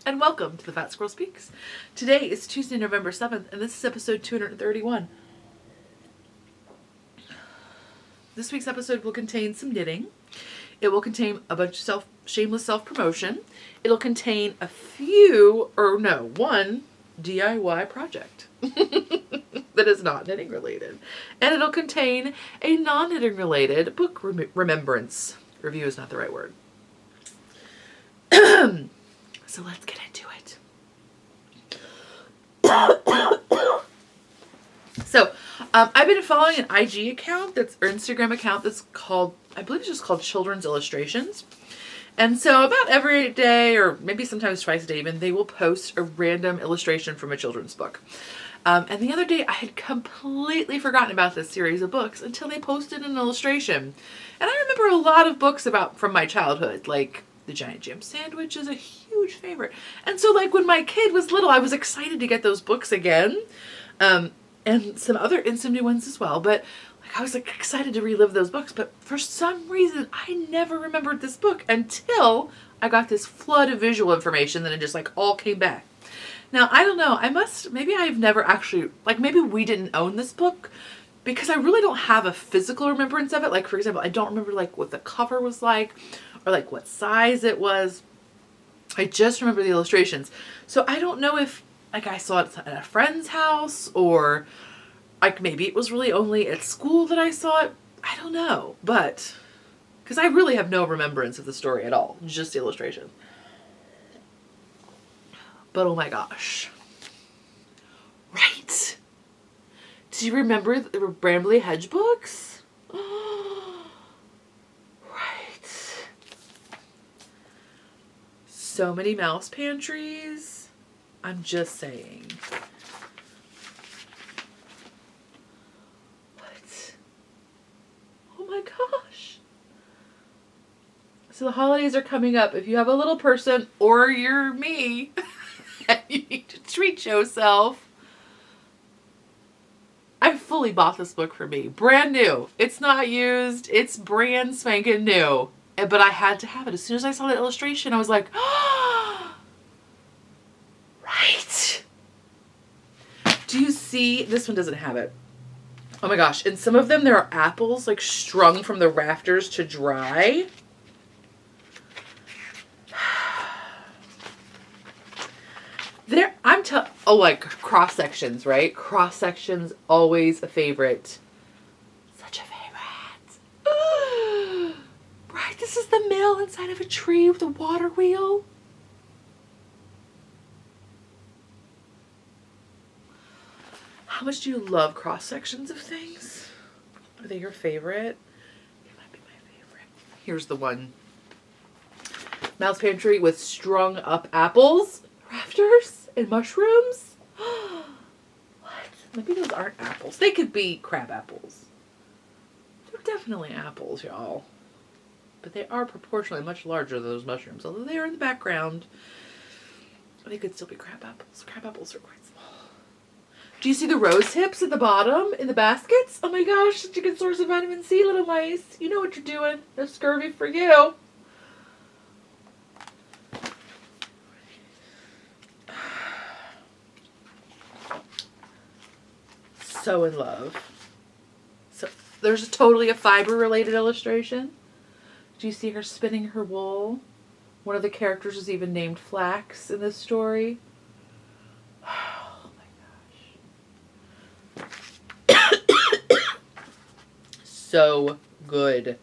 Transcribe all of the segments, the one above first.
and welcome to the Fat Squirrel Speaks. Today is Tuesday, November 7th, and this is episode 231. This week's episode will contain some knitting. It will contain a bunch of shameless self-promotion. It'll contain one DIY project that is not knitting related. And it'll contain a non-knitting related book remembrance. Review is not the right word. So let's get into it. So, I've been following an IG account or Instagram account that's called, I believe it's just called Children's Illustrations. And so about every day, or maybe sometimes twice a day even, they will post a random illustration from a children's book. And the other day I had completely forgotten about this series of books until they posted an illustration. And I remember a lot of books from my childhood, like The Giant Jam Sandwich is a huge favorite. And so like when my kid was little, I was excited to get those books again. And some new ones as well. But I was like excited to relive those books. But for some reason, I never remembered this book until I got this flood of visual information that it just like all came back. Now, I don't know. Maybe I've never actually, maybe we didn't own this book because I really don't have a physical remembrance of it. Like, for example, I don't remember what the cover was like or what size it was. I just remember the illustrations. So I don't know if I saw it at a friend's house or maybe it was really only at school that I saw it. I don't know, but because I really have no remembrance of the story at all, just the illustration. But oh my gosh. Right. Do you remember the Brambly Hedge books? Right. So many mouse pantries. I'm just saying. What? Oh my gosh. So the holidays are coming up. If you have a little person or you're me, and you need to treat yourself. I fully bought this book for me. Brand new. It's not used. It's brand spanking new. But I had to have it. As soon as I saw the illustration, I was like, oh, right. Do you see? This one doesn't have it. Oh my gosh. In some of them, there are apples strung from the rafters to dry. Cross sections, right? Cross sections, always a favorite. Such a favorite. Right, this is the mill inside of a tree with a water wheel. How much do you love cross sections of things? Are they your favorite? It might be my favorite. Here's the one. Mouse pantry with strung up apples, rafters, and mushrooms. What? Maybe those aren't apples. They could be crab apples. They're definitely apples, y'all. But they are proportionally much larger than those mushrooms. Although they are in the background, they could still be crab apples. Crab apples are quite small. Do you see the rose hips at the bottom in the baskets? Oh my gosh, such a good source of vitamin C, little mice. You know what you're doing. No scurvy for you. So in love. So there's totally a fiber related illustration. Do you see her spinning her wool? One of the characters is even named Flax in this story. Oh my gosh. So good.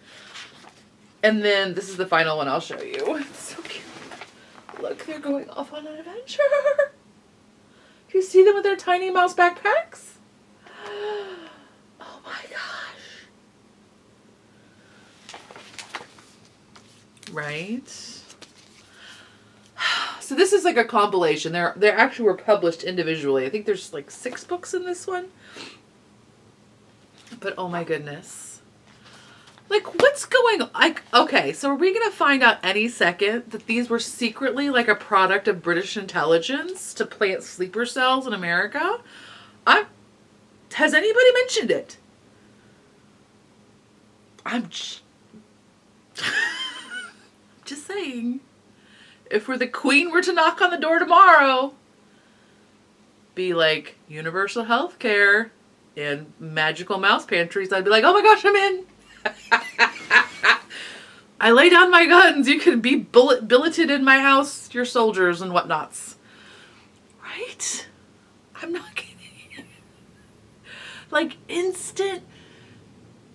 And then this is the final one I'll show you. It's so cute. Look, they're going off on an adventure. Do you see them with their tiny mouse backpacks? Oh my gosh. Right? So this is a compilation. They actually were published individually. I think there's 6 books in this one. But oh my goodness. What's going on? Okay, so are we going to find out any second that these were secretly a product of British intelligence to plant sleeper cells in America? Has anybody mentioned it? I'm just saying. if the queen were to knock on the door tomorrow, be like universal health care and magical mouse pantries, I'd be like, oh my gosh, I'm in. I lay down my guns. You can be billeted in my house, your soldiers and whatnots. Right? I'm not kidding. Like instant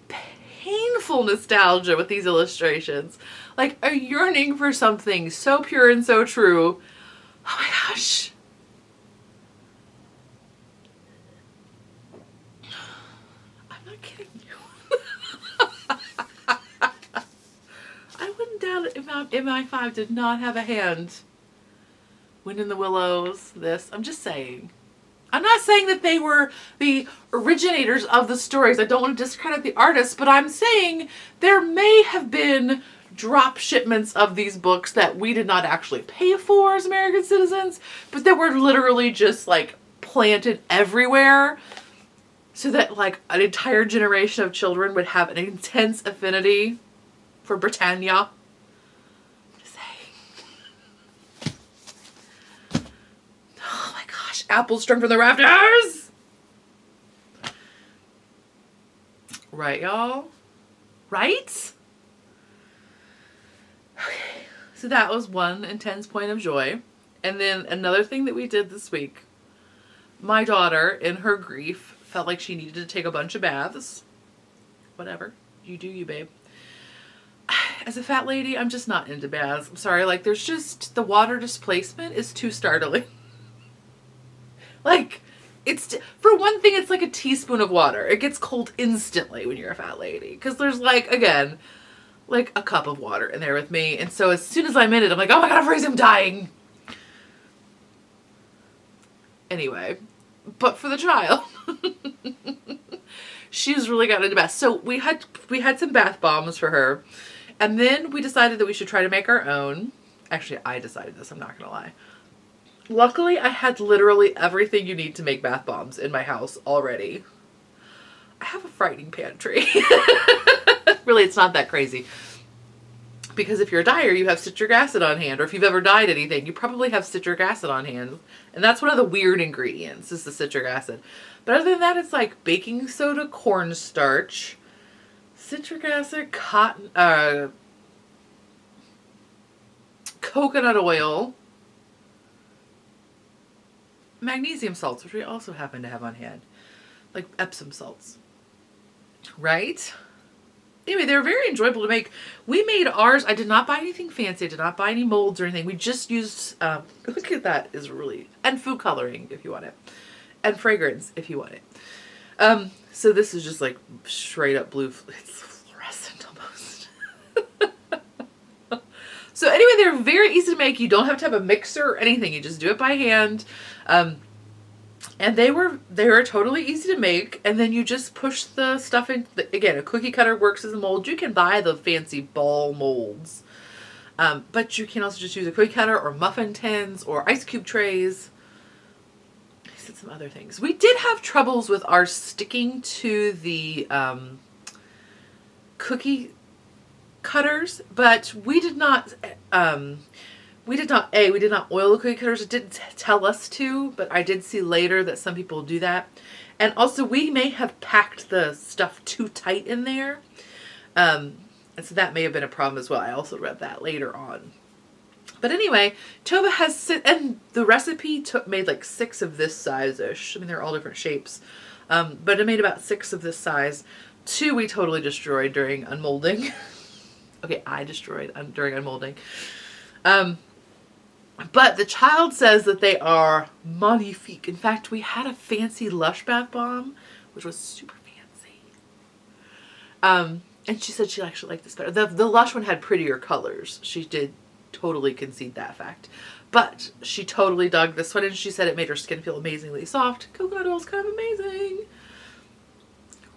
painful nostalgia with these illustrations. Like a yearning for something so pure and so true. Oh my gosh. I'm not kidding you. I wouldn't doubt it if my MI5 did not have a hand. Wind in the Willows, this. I'm just saying. I'm not saying that they were the originators of the stories. I don't want to discredit the artists, but I'm saying there may have been drop shipments of these books that we did not actually pay for as American citizens, but that were literally just like planted everywhere so that like an entire generation of children would have an intense affinity for Britannia. Apples strung from the rafters. Right, y'all? Right? Okay. So that was one intense point of joy. And then another thing that we did this week. My daughter, in her grief, felt like she needed to take a bunch of baths. Whatever. You do you, babe. As a fat lady, I'm just not into baths. I'm sorry. Like, there's just... the water displacement is too startling. Like, it's, for one thing, it's like a teaspoon of water. It gets cold instantly when you're a fat lady. Because there's like, again, like a cup of water in there with me. And so as soon as I'm in it, I'm like, oh my God, I'm freezing, I'm dying. Anyway, but for the child, she's really gotten into baths. So we had some bath bombs for her. And then we decided that we should try to make our own. Actually, I decided this, I'm not going to lie. Luckily, I had literally everything you need to make bath bombs in my house already. I have a frightening pantry. Really, it's not that crazy. Because if you're a dyer, you have citric acid on hand. Or if you've ever dyed anything, you probably have citric acid on hand. And that's one of the weird ingredients, is the citric acid. But other than that, it's like baking soda, cornstarch, citric acid, cotton, coconut oil, magnesium salts, which we also happen to have on hand, like Epsom salts, right? Anyway, they're very enjoyable to make. We made ours. I did not buy anything fancy. I did not buy any molds or anything. We just used, look at that, is really, and food coloring if you want it, and fragrance if you want it. So this is just like straight up blue. It's fluorescent almost. So anyway, they're very easy to make. You don't have to have a mixer or anything. You just do it by hand. And they were totally easy to make. And then you just push the stuff in. Again, a cookie cutter works as a mold. You can buy the fancy ball molds. But you can also just use a cookie cutter or muffin tins or ice cube trays. I said some other things. We did have troubles with ours sticking to the cookie cutters, but we did not oil the cookie cutters. It didn't tell us to, but I did see later that some people do that. And also we may have packed the stuff too tight in there. And so that may have been a problem as well. I also read that later on. But anyway, Tova has, and the recipe made like 6 of this size-ish. I mean, they're all different shapes. But it made about 6 of this size. 2 we totally destroyed during unmolding. Okay, I destroyed during unmolding. But the child says that they are magnifique. In fact, we had a fancy Lush bath bomb, which was super fancy. And she said she actually liked this better. The Lush one had prettier colors. She did totally concede that fact. But she totally dug this one, and she said it made her skin feel amazingly soft. Coconut oil is kind of amazing.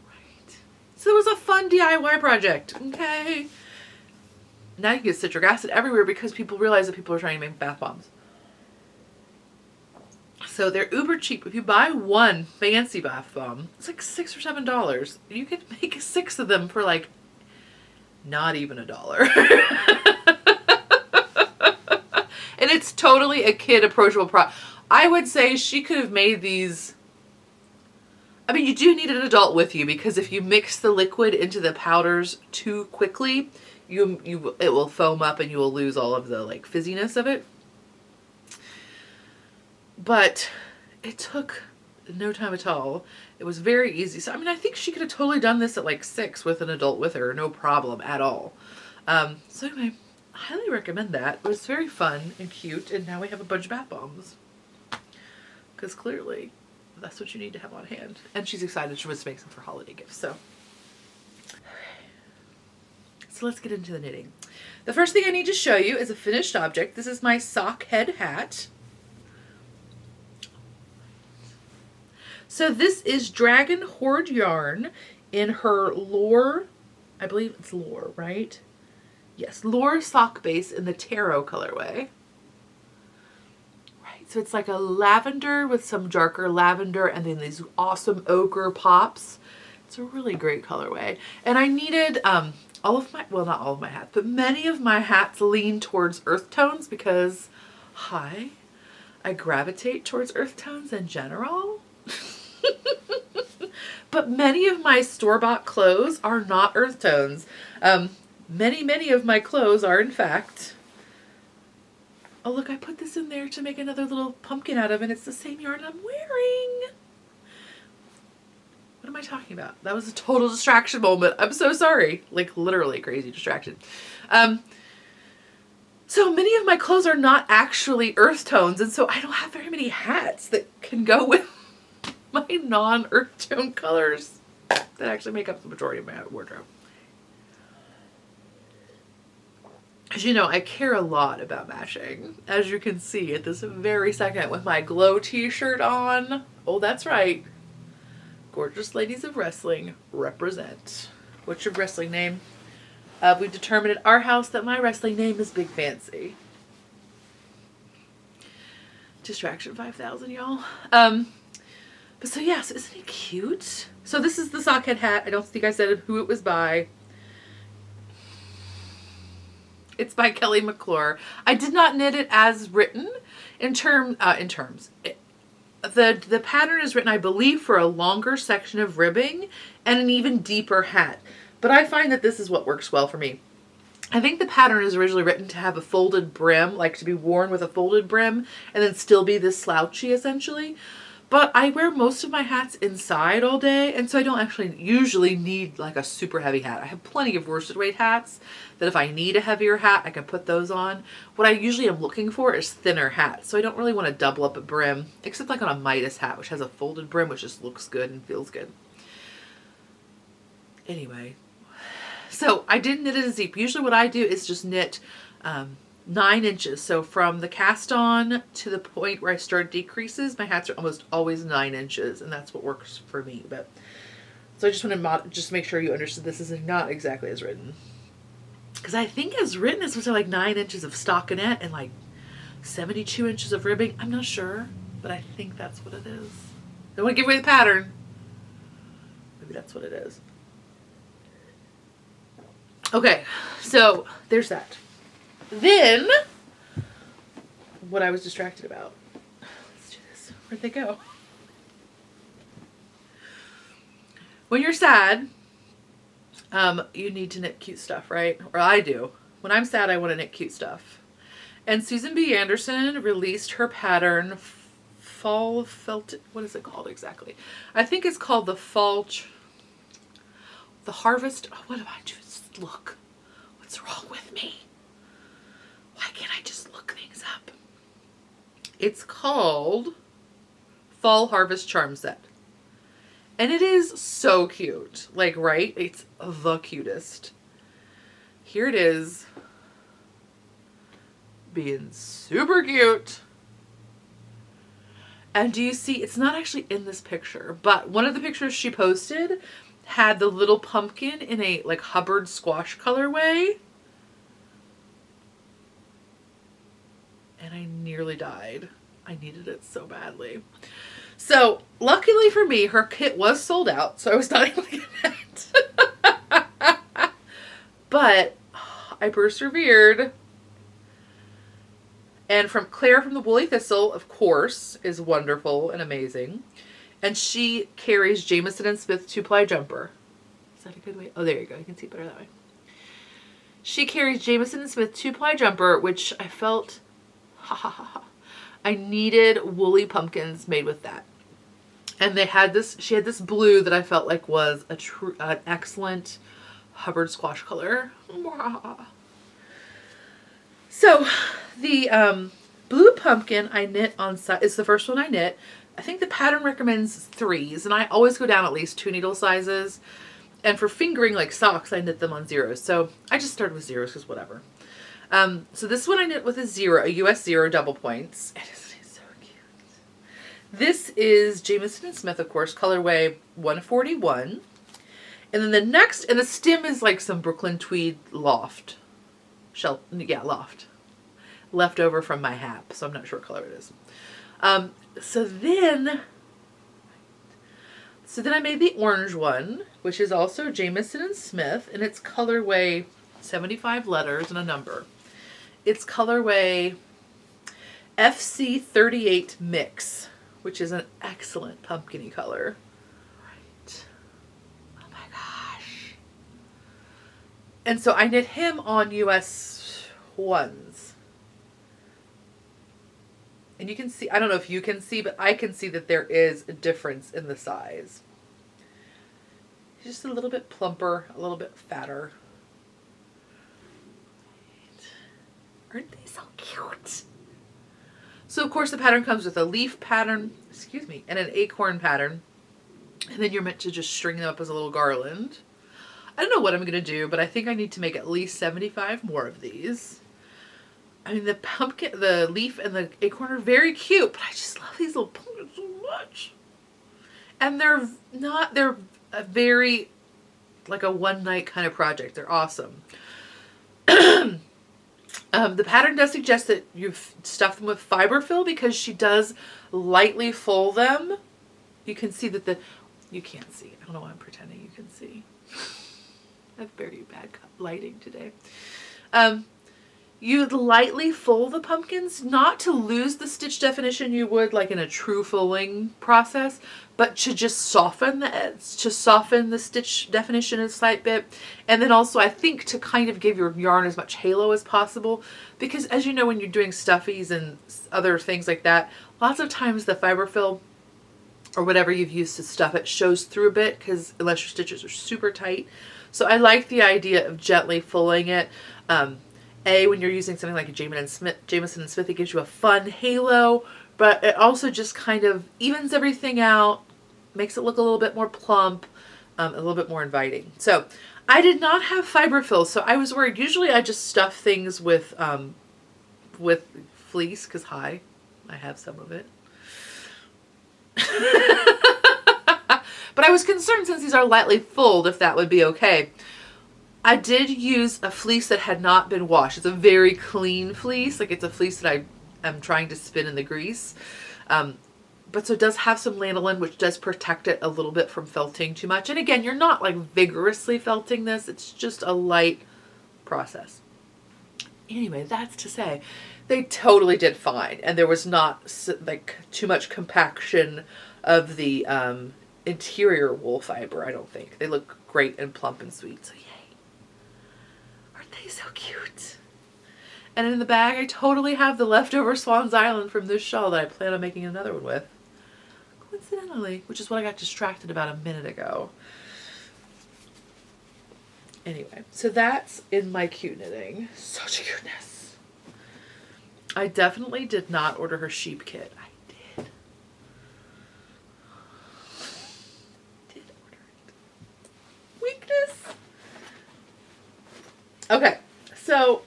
Right. So it was a fun DIY project. Okay. Now you get citric acid everywhere because people realize that people are trying to make bath bombs. So they're uber cheap. If you buy one fancy bath bomb, it's like $6 or $7. You could make 6 of them for like not even $1. And it's totally a kid approachable product. I would say she could have made these. I mean, you do need an adult with you, because if you mix the liquid into the powders too quickly, it will foam up and you will lose all of the like fizziness of it. But it took no time at all. It was very easy. So I mean, I think she could have totally done this at like 6 with an adult with her, no problem at all. So anyway, I highly recommend that. It was very fun and cute, and now we have a bunch of bath bombs, because clearly that's what you need to have on hand. And she's excited. She wants to make some for holiday gifts. So let's get into the knitting. The first thing I need to show you is a finished object. This is my Sockhead hat. So this is Dragon Hoard yarn in her Lore, I believe it's Lore, right? Yes, Lore sock base in the Tarot colorway. Right, so it's like a lavender with some darker lavender and then these awesome ochre pops. It's a really great colorway. And I needed all of my, well, not all of my hats, but many of my hats lean towards earth tones because, I gravitate towards earth tones in general. But many of my store-bought clothes are not earth tones. Many of my clothes are, in fact... Oh, look, I put this in there to make another little pumpkin out of, and it's the same yarn I'm wearing. What am I talking about? That was a total distraction moment. I'm so sorry. Like, literally crazy distraction. So many of my clothes are not actually earth tones, and so I don't have very many hats that can go with my non-earth tone colors that actually make up the majority of my wardrobe. As you know, I care a lot about matching, as you can see at this very second with my glow t-shirt on. Oh, that's right. Gorgeous ladies of wrestling represent. What's your wrestling name? We determined at our house that my wrestling name is Big Fancy. Distraction 5000, y'all. But so yes, isn't it cute? So this is the Sockhead hat. I don't think I said who it was by. It's by Kelly McClure. I did not knit it as written in terms. The pattern is written, I believe, for a longer section of ribbing and an even deeper hat. But I find that this is what works well for me. I think the pattern is originally written to have a folded brim, like to be worn with a folded brim and then still be this slouchy essentially. But I wear most of my hats inside all day, and so I don't actually usually need like a super heavy hat. I have plenty of worsted weight hats that if I need a heavier hat, I can put those on. What I usually am looking for is thinner hats, so I don't really want to double up a brim, except like on a Midas hat, which has a folded brim, which just looks good and feels good. Anyway, so I didn't knit it as deep. Usually what I do is just knit 9 inches. So from the cast on to the point where I start decreases, my hats are almost always 9 inches, and that's what works for me. But so I just want to just make sure you understood this is not exactly as written, because I think as written it's supposed to be like 9 inches of stockinette and like 72 inches of ribbing. I'm not sure, but I think that's what it is. I don't want to give away the pattern. Maybe that's what it is. Okay, so there's that. Then, what I was distracted about. Let's do this. Where'd they go? When you're sad, you need to knit cute stuff, right? Or I do. When I'm sad, I want to knit cute stuff. And Susan B. Anderson released her pattern, Fall Felt... What is it called exactly? I think it's called the Harvest... Oh, what do I do? Just look. What's wrong with me? Why can't I just look things up? It's called Fall Harvest Charm Set. And it is so cute. Like, right? It's the cutest. Here it is. Being super cute. And do you see, it's not actually in this picture, but one of the pictures she posted had the little pumpkin in a like Hubbard squash colorway. And I nearly died. I needed it so badly. So luckily for me, her kit was sold out, so I was not able to get it. But I persevered. And from Claire from the Woolly Thistle, of course, is wonderful and amazing. And she carries Jamieson and Smith 2-ply jumper. Is that a good way? Oh, there you go. You can see it better that way. She carries Jamieson and Smith 2-ply jumper, which I felt, I needed woolly pumpkins made with that. And they had this, she had this blue that I felt like was an excellent Hubbard squash color. So the blue pumpkin I knit on, it's the first one I knit. I think the pattern recommends 3s, and I always go down at least 2 needle sizes. And for fingering like socks, I knit them on 0s. So I just started with 0s because whatever. So this one I knit with a US 0 double points. It is so cute. This is Jamieson and Smith, of course, colorway 141. And then the next, and the stem is like some Brooklyn tweed loft. Loft. Left over from my hap, so I'm not sure what color it is. So then I made the orange one, which is also Jamieson and Smith, and it's colorway 75 letters and a number. It's colorway FC38 Mix, which is an excellent pumpkin-y color. Right. Oh my gosh. And so I knit him on US 1s. And you can see, I don't know if you can see, but I can see that there is a difference in the size. He's just a little bit plumper, a little bit fatter. Aren't they so cute? So of course the pattern comes with a leaf pattern, and an acorn pattern. And then you're meant to just string them up as a little garland. I don't know what I'm going to do, but I think I need to make at least 75 more of these. I mean, the pumpkin, the leaf and the acorn are very cute, but I just love these little pumpkins so much. And they're a very, like a one-night kind of project. They're awesome. The pattern does suggest that you stuff them with fiber fill because she does lightly fold them. You can see that you can't see. I don't know why I'm pretending you can see. I have very bad lighting today. You'd lightly fold the pumpkins, not to lose the stitch definition you would like in a true fulling process, but to just soften the stitch definition a slight bit. And then also I think to kind of give your yarn as much halo as possible, because as you know, when you're doing stuffies and other things like that, lots of times the fiber fill or whatever you've used to stuff it shows through a bit, because unless your stitches are super tight. So I like the idea of gently fulling it. When you're using something like a Jamieson and Smith, it gives you a fun halo, but it also just kind of evens everything out, makes it look a little bit more plump, a little bit more inviting. So I did not have fiber fill, so I was worried. Usually I just stuff things with fleece, because I have some of it. But I was concerned, since these are lightly fulled, if that would be okay. I did use a fleece that had not been washed. It's a very clean fleece. Like, it's a fleece that I am trying to spin in the grease. But so it does have some lanolin, which does protect it a little bit from felting too much. And again, you're not like vigorously felting this. It's just a light process. Anyway, that's to say, they totally did fine. And there was not like too much compaction of the interior wool fiber, I don't think. They look great and plump and sweet. So yay. So cute. And in the bag I totally have the leftover Swan's Island from this shawl that I plan on making another one with, coincidentally, which is what I got distracted about a minute ago. Anyway, so that's in my cute knitting. Such cuteness. I definitely did not order her sheep kit. I did order it. Weakness. Okay, so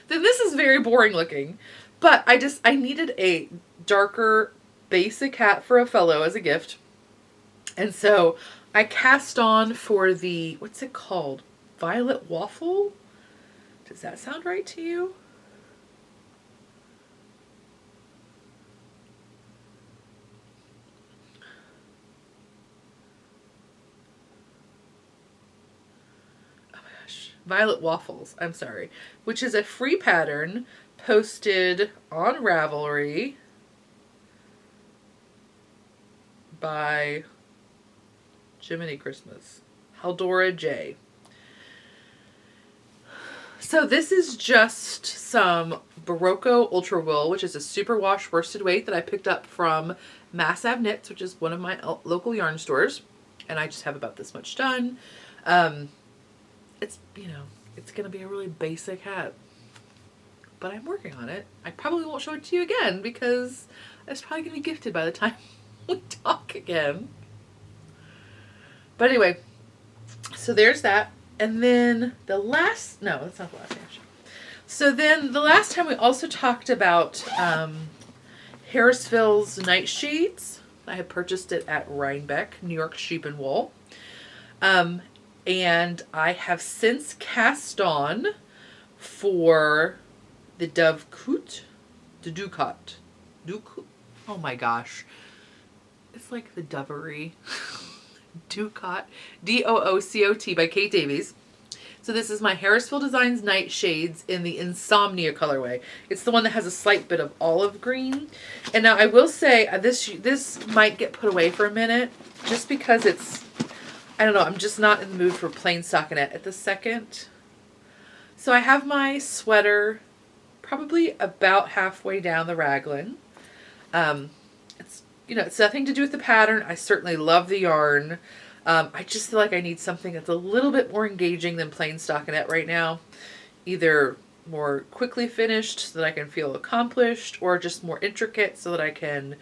then this is very boring looking, but I needed a darker basic hat for a fellow as a gift. And so I cast on for the, what's it called? Violet Waffle? Does that sound right to you? Violet Waffles, I'm sorry, which is a free pattern, posted on Ravelry by Jiminy Christmas. Halldora J. So this is just some Berrocco Ultra Wool, which is a superwash worsted weight that I picked up from Mass Ave Knits, which is one of my local yarn stores. And I just have about this much done. It's, you know, it's going to be a really basic hat. But I'm working on it. I probably won't show it to you again because it's probably going to be gifted by the time we talk again. But anyway, so there's that. And then the last, no, that's not the last thing I showed. So then the last time we also talked about Harrisville's Nightshades. I had purchased it at Rhinebeck, New York Sheep and Wool. And I have since cast on for the Ducat. Oh my gosh. It's like the Dovery. Ducat. Doocot by Kate Davies. So this is my Harrisville Designs Nightshades in the Insomnia colorway. It's the one that has a slight bit of olive green. And now I will say this might get put away for a minute just because it's, I don't know, I'm just not in the mood for plain stockinette at the second. So I have my sweater probably about halfway down the raglan. It's, you know, it's nothing to do with the pattern. I certainly love the yarn. I just feel like I need something that's a little bit more engaging than plain stockinette right now. Either more quickly finished so that I can feel accomplished, or just more intricate so that I can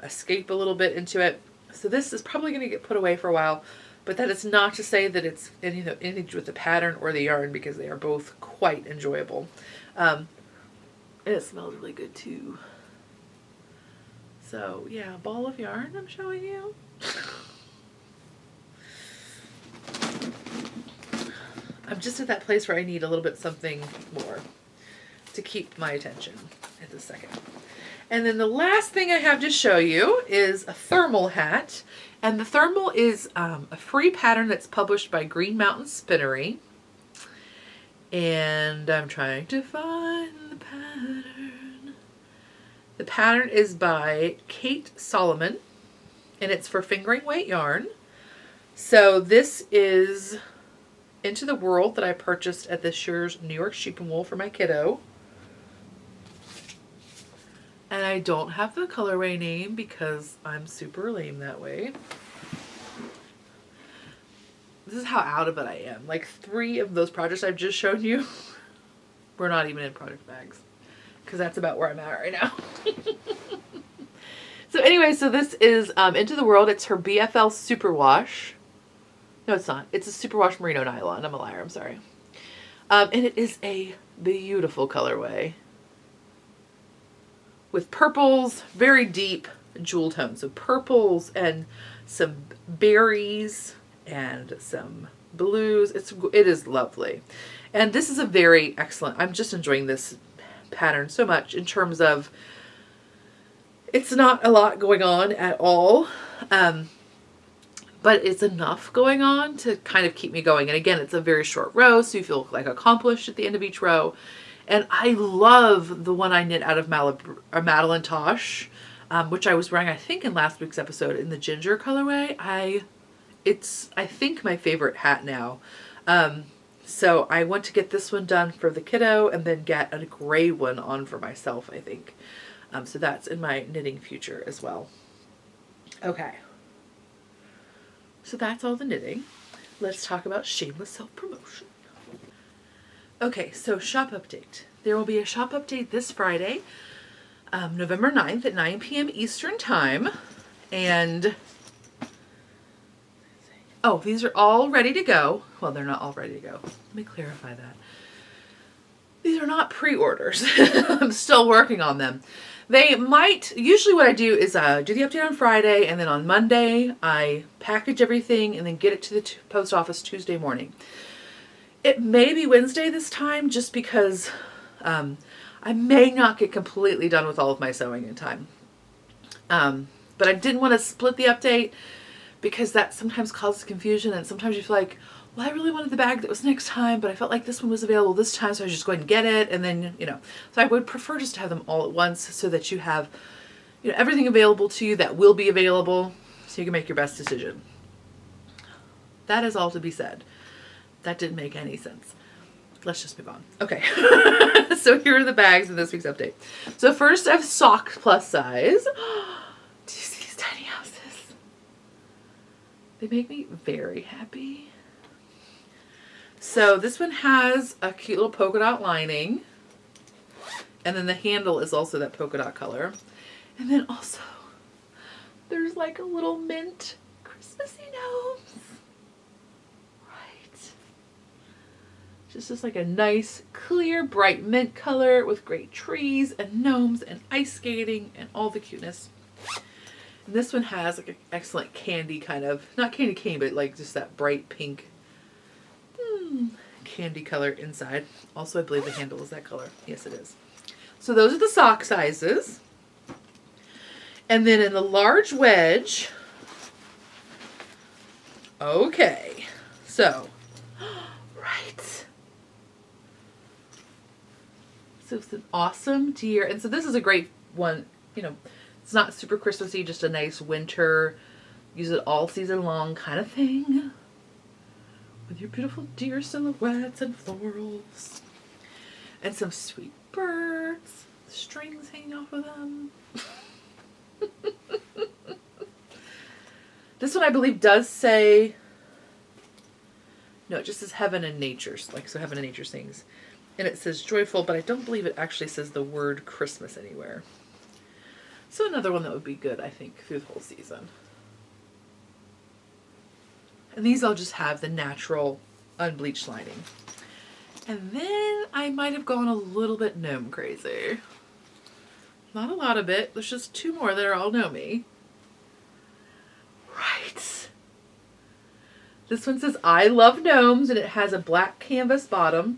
escape a little bit into it. So this is probably going to get put away for a while, but that is not to say that it's anything to do with the pattern or the yarn, because they are both quite enjoyable. And it smells really good too. So yeah, ball of yarn I'm showing you. I'm just at that place where I need a little bit something more to keep my attention at this second. And then the last thing I have to show you is a thermal hat. And the thermal is a free pattern that's published by Green Mountain Spinnery. And I'm trying to find the pattern. The pattern is by Kate Salomon, and it's for fingering weight yarn. So this is Into the Whirlled that I purchased at this year's New York Sheep and Wool for my kiddo. And I don't have the colorway name because I'm super lame that way. This is how out of it I am. Like 3 of those projects I've just shown you were not even in project bags, because that's about where I'm at right now. So anyway, so this is Into the Whirlled. It's her BFL Superwash. No, it's not. It's a Superwash Merino Nylon. I'm a liar. I'm sorry. And it is a beautiful colorway with purples, very deep jewel tones. So purples and some berries and some blues. It is lovely. And this is a very excellent, I'm just enjoying this pattern so much in terms of it's not a lot going on at all. But it's enough going on to kind of keep me going. And again, it's a very short row, so you feel like accomplished at the end of each row. And I love the one I knit out of Madeline Tosh, which I was wearing, I think, in last week's episode in the ginger colorway. It's, I think, my favorite hat now. So I want to get this one done for the kiddo and then get a gray one on for myself, I think. So that's in my knitting future as well. Okay. So that's all the knitting. Let's talk about shameless self-promotion. Okay, so shop update. There will be a shop update this Friday, November 9th at 9 p.m. Eastern Time. And, oh, these are all ready to go. Well, they're not all ready to go. Let me clarify that. These are not pre-orders. I'm still working on them. They might, usually what I do is do the update on Friday, and then on Monday I package everything and then get it to the post office Tuesday morning. It may be Wednesday this time just because I may not get completely done with all of my sewing in time. But I didn't want to split the update because that sometimes causes confusion, and sometimes you feel like, well, I really wanted the bag that was next time, but I felt like this one was available this time, so I was just going to get it. And then, you know, so I would prefer just to have them all at once so that you have, you know, everything available to you that will be available so you can make your best decision. That is all to be said. That didn't make any sense. Let's just move on. Okay. So here are the bags in this week's update. So first I have sock plus size. Do you see these tiny houses? They make me very happy. So this one has a cute little polka dot lining. And then the handle is also that polka dot color. And then also there's like a little mint Christmassy nose. Just like a nice, clear, bright mint color with great trees and gnomes and ice skating and all the cuteness. And this one has like an excellent candy kind of, not candy cane, but like just that bright pink candy color inside. Also, I believe the handle is that color. Yes, it is. So those are the sock sizes. And then in the large wedge, okay, so, right. So it's an awesome deer. And so this is a great one. You know, it's not super Christmassy, just a nice winter, use it all season long kind of thing. With your beautiful deer silhouettes and florals. And some sweet birds. Strings hanging off of them. This one I believe does say, no, it just says heaven and nature. Like, so heaven and nature sings. And it says joyful, but I don't believe it actually says the word Christmas anywhere. So another one that would be good, I think, through the whole season. And these all just have the natural unbleached lining. And then I might have gone a little bit gnome crazy. Not a lot of it. There's just two more that are all gnomey. Right. This one says, I love gnomes, and it has a black canvas bottom.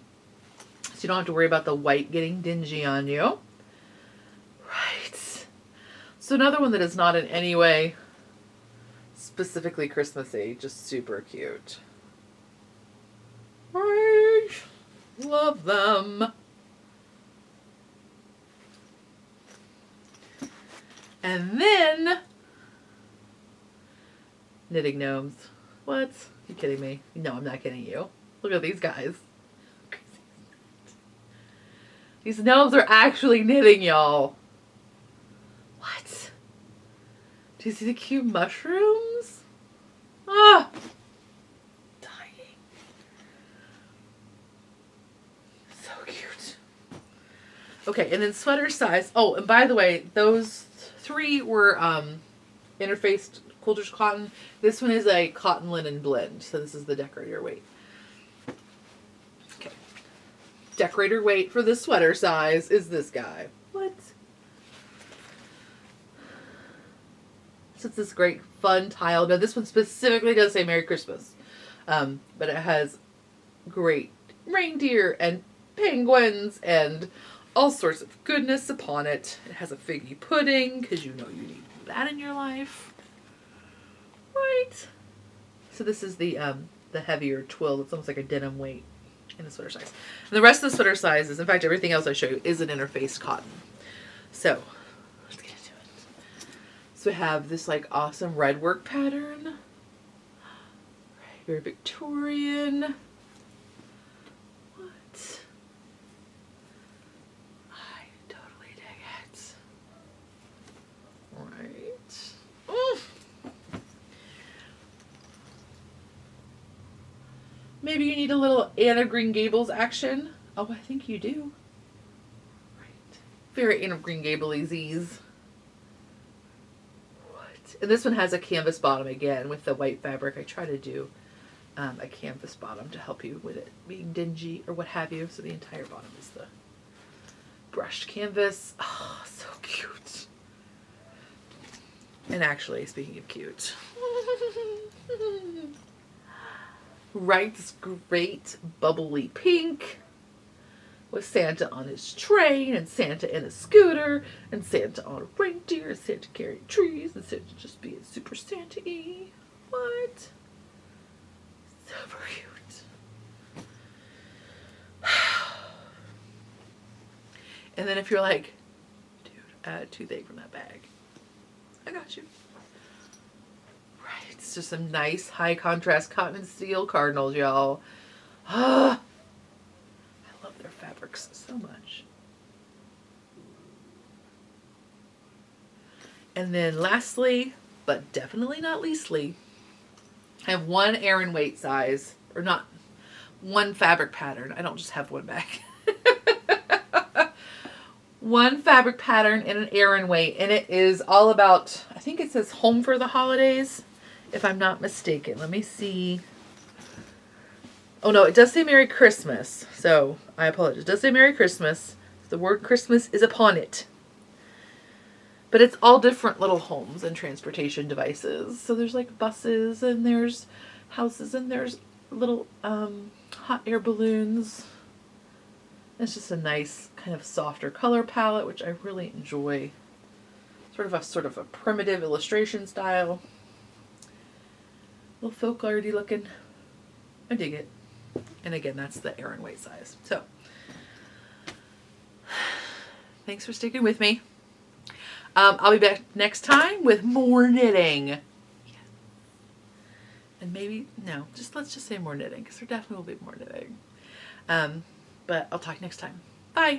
So you don't have to worry about the white getting dingy on you. Right. So another one that is not in any way specifically Christmassy, just super cute. Right. Love them. And then knitting gnomes. What? You kidding me? No, I'm not kidding you. Look at these guys. These gnomes are actually knitting, y'all. What? Do you see the cute mushrooms? Ah! Dying. So cute. Okay, and then sweater size. Oh, and by the way, those three were interfaced quilters cotton. This one is a cotton linen blend, so this is the decorator weight. Okay. Decorator weight for the sweater size is this guy. What? So it's this great fun tile. Now this one specifically does say Merry Christmas. But it has great reindeer and penguins and all sorts of goodness upon it. It has a figgy pudding, because you know you need that in your life. Right. So this is the heavier twill. It's almost like a denim weight in the sweater size. And the rest of the sweater sizes, in fact, everything else I show you is an interfaced cotton. So let's get into it. So we have this like awesome red work pattern. Very Victorian. What? I totally dig it. Right. Oof. Maybe you need a little Anna Green Gables action. Oh, I think you do. Right. Very Anna Green Gables-ese. What? And this one has a canvas bottom again with the white fabric. I try to do a canvas bottom to help you with it being dingy or what have you. So the entire bottom is the brushed canvas. Oh, so cute. And actually, speaking of cute, right, this great bubbly pink with Santa on his train and Santa in a scooter and Santa on a reindeer and Santa carrying trees and Santa just being super Santa-y. What? Super cute. And then if you're like, dude, I had a toothache from that bag, I got you. Right, it's just some nice high contrast cotton and steel cardinals, y'all. Ah, I love their fabrics so much. And then lastly, but definitely not leastly, I have one Aran weight size, or not one fabric pattern. I don't just have one bag. One fabric pattern in an Aran weight, and it is all about, I think it says home for the holidays, if I'm not mistaken. Let me see. Oh no, it does say Merry Christmas. So I apologize. It does say Merry Christmas. The word Christmas is upon it. But it's all different little homes and transportation devices. So there's like buses, and there's houses, and there's little hot air balloons. It's just a nice kind of softer color palette, which I really enjoy. Sort of a primitive illustration style. A little folk arty looking. I dig it. And again, that's the Aran weight size. So thanks for sticking with me. I'll be back next time with more knitting. Yeah. And maybe, no, let's just say more knitting, because there definitely will be more knitting. But I'll talk next time. Bye.